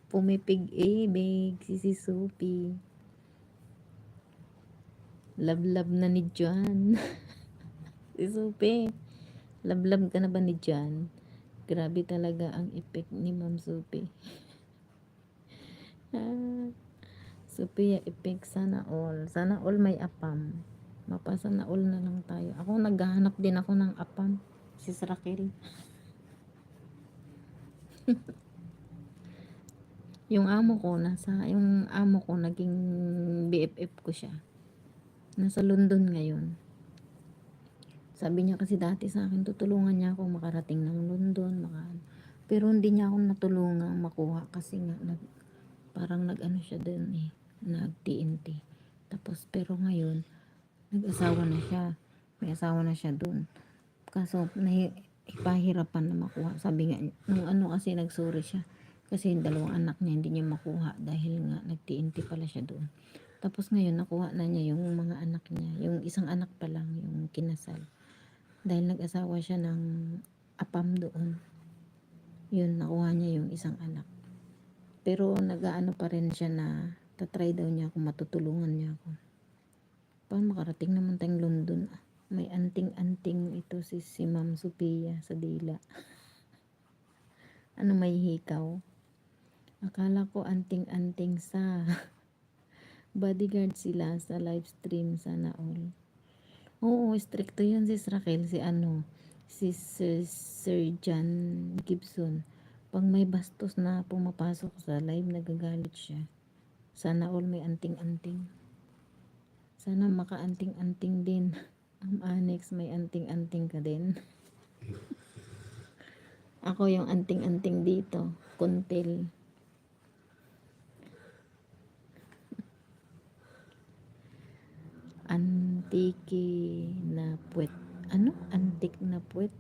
Pumipig-ibig si Sophie. Love na ni John. Si Sophie, love ka na ba ni John? Grabe talaga ang effect ni Ma'am Sophie. Sophia effect, sana all. Sana all may apam. Mapasa na all na lang tayo. Ako naghahanap din ako ng apam. Sis Raquel. Yung amo ko naging BFF ko siya. Nasa London ngayon. Sabi niya kasi dati sa akin, tutulungan niya ako makarating ng London, pero hindi niya ako natulungan makuha kasi nga parang nag-ano siya doon nag-TNT. Tapos pero ngayon, nag-asawa na siya. May asawa na siya doon. Kaso ipahirapan na makuha. Sabi nga, nung kasi nagsuri siya. Kasi yung dalawang anak niya hindi niya makuha dahil nga nag-TNT pala siya doon. Tapos ngayon nakuha na niya yung mga anak niya. Yung isang anak pa lang yung kinasal. Dahil nag-asawa siya ng apam doon. Yun, nakuha niya yung isang anak. Pero nag-aano pa rin siya na tatry daw niya kung matutulungan niya ako. Paano makarating naman tayong London? May anting-anting ito si Ma'am Sophia sa dila. Ano may hikaw? Akala ko anting-anting sa bodyguard sila sa live stream, sana all. Oo, stricto yun si Raquel, si Sir John Gibson. Pag may bastos na pumapasok sa live, nagagalit siya. Sana all may anting-anting. Sana maka-anting-anting din. Ang Annex, may anting-anting ka din. Ako yung anting-anting dito. Kuntil. Antiki na puwet. Ano? Antik na puwet.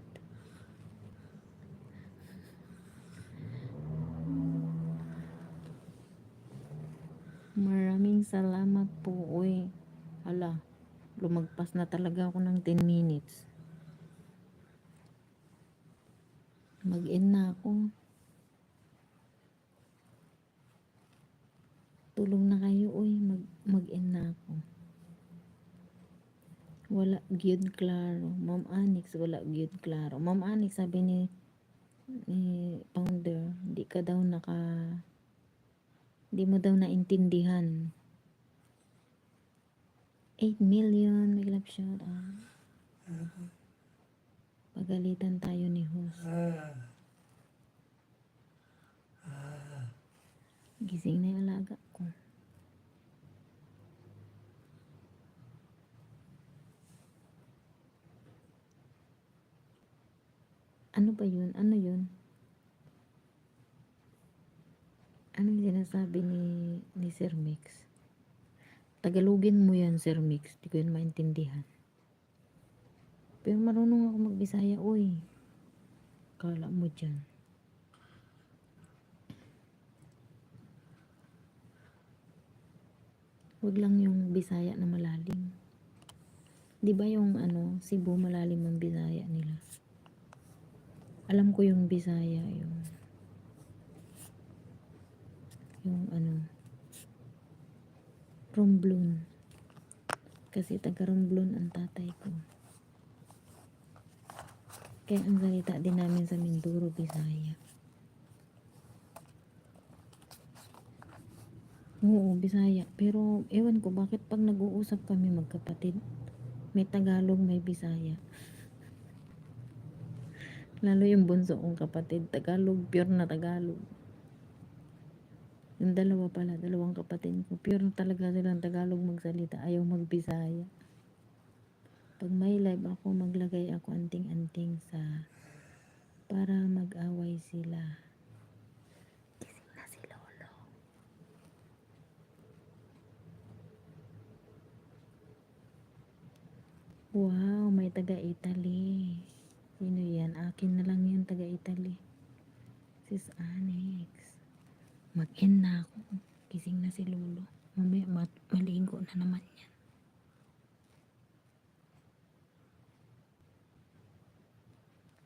Maraming salamat po. Uy, hala, lumagpas na talaga ako ng 10 minutes. Mag-end na ako. Tulong na kayo, uy. Mag-end na ako. Wala gyud klaro. Ma'am Anix, wala gyud klaro. Ma'am Anix, sabi ni founder, di mo daw naintindihan. 8 million, may love shout out. Pagalitan tayo ni host. Gising na yung alaga ko. Ano ba yun? Ano yun? Anong sinasabi ni Sir Mix? Tagalogin mo yan, Sir Mix. Di ko yun maintindihan. Pero marunong ako magbisaya, uy. Kala mo dyan. Huwag lang yung Bisaya na malalim. Di ba yung Cebu malalim ang Bisaya nila? Alam ko yung Bisaya, yung Romblon. Kasi taga Romblon ang tatay ko. Kaya ang salita din namin sa Mindoro, Bisaya. Oo, Bisaya. Pero ewan ko bakit pag nag-uusap kami magkapatid, may Tagalog, may Bisaya. Lalo yung bunso kong kapatid, Tagalog, pure na Tagalog. Yung dalawang kapatid ko, pure talaga silang Tagalog magsalita, ayaw magbisaya. Pag may live ako, maglagay ako anting-anting para mag-away sila. Gising na si Lolo. Wow, may taga-Italy. Sino yan? Akin na lang yan, taga-Italy. Sis Annex. Mag-end na ako. Gising na si Lolo. Mamaya maligo na naman yan.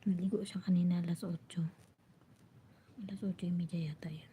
Maligo siya kanina alas 8. Alas 8:30 yata yan.